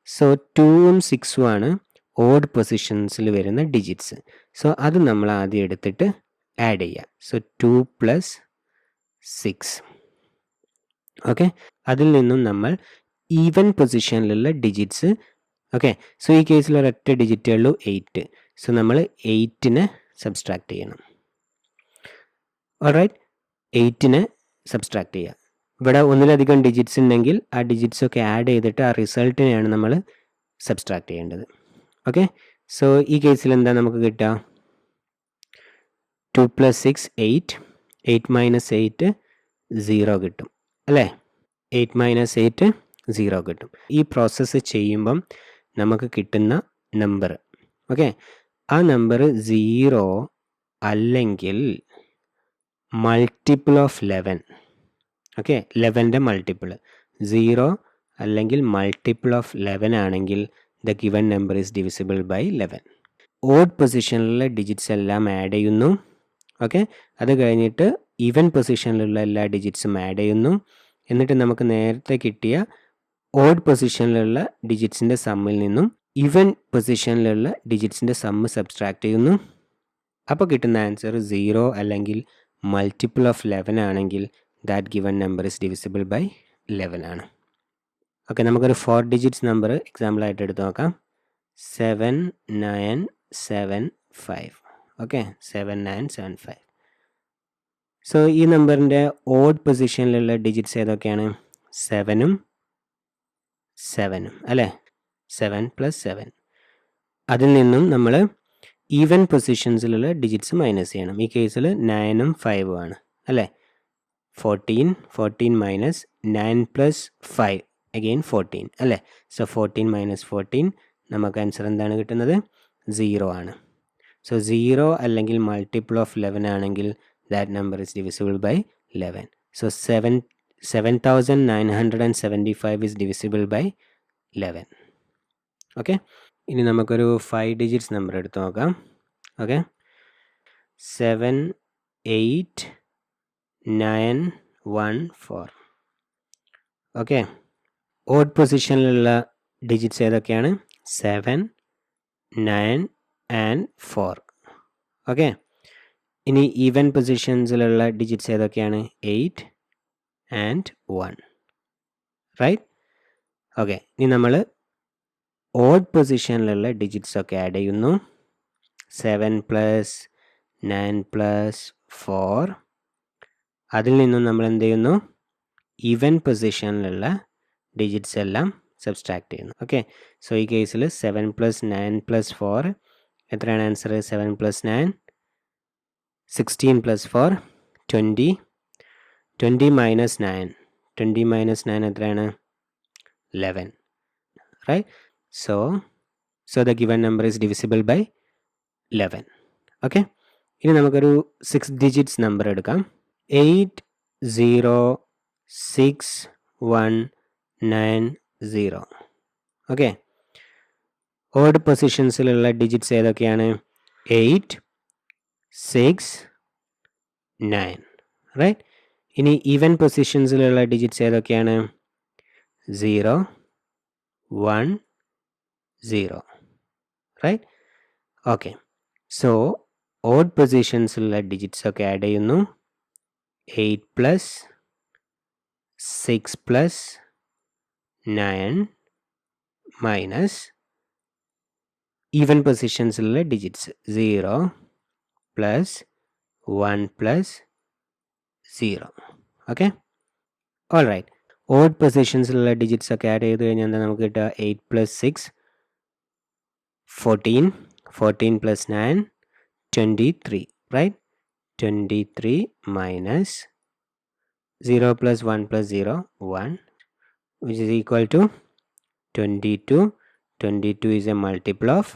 സോ 2ഉം 6ഉം ആണ് ഓഡ് പൊസിഷൻസിൽ വരുന്ന ഡിജിറ്റ്സ്. സോ അത് നമ്മൾ ആദ്യം എടുത്തിട്ട് ആഡ് ചെയ്യുക. സോ 2 + 6. ഓക്കെ, അതിൽ നിന്നും നമ്മൾ ഈവൻ പൊസിഷനിലുള്ള ഡിജിറ്റ്സ്. ഓക്കെ, സോ ഈ കേസിൽ ഒരൊറ്റ ഡിജിറ്റേ ഉള്ളൂ 8. സോ നമ്മൾ 8നെ സബ്സ്ട്രാക്ട് ചെയ്യണം. ഓൾറൈറ്റ്, 8നെ സബ്സ്ട്രാക്ട് ചെയ്യുക. ഇവിടെ ഒന്നിലധികം ഡിജിറ്റ്സ് ഉണ്ടെങ്കിൽ ആ ഡിജിറ്റ്സ് ഒക്കെ ആഡ് ചെയ്തിട്ട് ആ റിസൾട്ടിനെയാണ് നമ്മൾ സബ്സ്ട്രാക്ട് ചെയ്യേണ്ടത്. ഓക്കെ, സോ ഈ കേസിൽ എന്താ നമുക്ക് കിട്ടുക? 2 + 6 8, 8 - 8 0 കിട്ടും അല്ലേ. 8 - 8 0 കിട്ടും. ഈ പ്രോസസ്സ് ചെയ്യുമ്പം നമുക്ക് കിട്ടുന്ന നമ്പർ, ഓക്കെ, ആ നമ്പർ 0 അല്ലെങ്കിൽ മൾട്ടിപ്പിൾ ഓഫ് 11. ഓക്കെ, 11ൻ്റെ മൾട്ടിപ്പിൾ 0 അല്ലെങ്കിൽ മൾട്ടിപ്പിൾ ഓഫ് 11 ആണെങ്കിൽ the given number is divisible by 11. Odd പൊസിഷനിലുള്ള ഡിജിറ്റ്സ് എല്ലാം ആഡ് ചെയ്യുന്നു. ഓക്കെ, അത് കഴിഞ്ഞിട്ട് ഈവൻ പൊസിഷനിലുള്ള എല്ലാ ഡിജിറ്റ്സും ആഡ് ചെയ്യുന്നു. എന്നിട്ട് നമുക്ക് നേരത്തെ കിട്ടിയ ഓഡ് പൊസിഷനിലുള്ള ഡിജിറ്റ്സിൻ്റെ സമ്മിൽ നിന്നും ഈവൻ പൊസിഷനിലുള്ള ഡിജിറ്റ്സിൻ്റെ സമ്മ് സബ്സ്ട്രാക്ട് ചെയ്യുന്നു. അപ്പോൾ കിട്ടുന്ന ആൻസർ 0 അല്ലെങ്കിൽ മൾട്ടിപ്പിൾ ഓഫ് 11 ആണെങ്കിൽ that given number is divisible by 11 ആണ്. ഓക്കെ, നമുക്കൊരു 4 ഡിജിറ്റ്സ് നമ്പർ എക്സാമ്പിളായിട്ട് എടുത്ത് നോക്കാം. 7975. ഓക്കെ, 7975. സോ ഈ നമ്പറിൻ്റെ ഓഡ് പൊസിഷനിലുള്ള ഡിജിറ്റ്സ് ഏതൊക്കെയാണ്? 7ഉം 7ഉം അല്ലേ. 7 + 7. അതിൽ നിന്നും നമ്മൾ ഈവൻ പൊസിഷൻസിലുള്ള ഡിജിറ്റ്സ് മൈനസ് ചെയ്യണം. ഈ കേസിൽ 9ഉം 5ഉം ആണ് അല്ലേ. 14 - 9 + 5 അഗെയിൻ 14 അല്ലേ. സോ 14 - 14 നമുക്ക് ആൻസർ എന്താണ് കിട്ടുന്നത്? 0 ആണ്. സോ 0 അല്ലെങ്കിൽ മൾട്ടിപ്പിൾ ഓഫ് 11 ആണെങ്കിൽ that number is divisible by 11. So 7975 is divisible by 11. Okay, ഇനി നമുക്കൊരു 5 ഡിജിറ്റ്സ് നമ്പർ എടുത്ത് നോക്കാം. ഓക്കെ, 78914. ഓക്കെ, ഓഡ് പൊസിഷനിലുള്ള ഡിജിറ്റ്സ് ഏതൊക്കെയാണ്? 7, 9 and 4. ഓക്കെ, ഇനി ഈവൻ പൊസിഷൻസിലുള്ള ഡിജിറ്റ്സ് ഏതൊക്കെയാണ്? 8 and 1. റൈറ്റ്. ഓക്കെ, ഇനി നമ്മൾ ഓഡ് പൊസിഷനിലുള്ള ഡിജിറ്റ്സ് ഒക്കെ ആഡ് ചെയ്യുന്നു. 7 + 9 + 4. അതിൽ നിന്നും നമ്മൾ എന്ത് ചെയ്യുന്നു? ഈവൻ പൊസിഷനിലുള്ള ഡിജിറ്റ്സ് എല്ലാം സബ്സ്ട്രാക്ട് ചെയ്യുന്നു. ഓക്കെ, സോ ഈ കേസിൽ 7 + 9 + 4 എത്രയാണ് ആൻസർ? 7 + 9 16 + 4 20. 20 - 9 20 - 9 എത്രയാണ്? 11. Right. So the given number is divisible by 11. Okay, ഇനി നമുക്കൊരു 6 ഡിജിറ്റ്സ് നമ്പർ എടുക്കാം. 80619 ഓക്കെ, ഓഡ് പൊസിഷൻസിലുള്ള ഡിജിറ്റ്സ് ഏതൊക്കെയാണ്? 8, 6, 9. റൈറ്റ്. ഇനി ഈവൻ പൊസിഷൻസിലുള്ള ഡിജിറ്റ്സ് ഏതൊക്കെയാണ്? 0 1 0 റൈറ്റ്. ഓക്കെ, സോ ഓഡ് പൊസിഷൻസിലുള്ള ഡിജിറ്റ്സ് ഒക്കെ ആഡ് ചെയ്യുന്നു. 8 പ്ലസ് 6 പ്ലസ് 9 മൈനസ് ഈവൻ പൊസിഷൻസിലുള്ള digits 0 plus 1 plus 0. Okay, all right. Odd പൊസിഷൻസിലുള്ള ഡിജിറ്റ്സ് ഒക്കെ ആഡ് ചെയ്ത് കഴിഞ്ഞാൽ എന്താ നമുക്ക് കിട്ടുക? 8 plus 6 14, 14 plus 9 23, right? 23 minus 0 plus 1 plus 0 1, which is equal to 22. 22 is a multiple of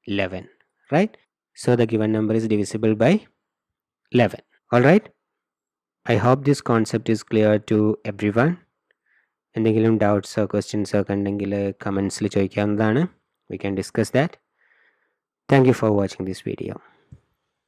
11, right? So the given number is divisible by 11. All right, I hope this concept is clear to everyone. എന്തെങ്കിലും ഡൗട്ട്സോ ക്വസ്റ്റ്യൻസോ ഒക്കെ ഉണ്ടെങ്കിൽ കമൻസിൽ ചോദിക്കാവുന്നതാണ്. We can discuss that. Thank you for watching this video.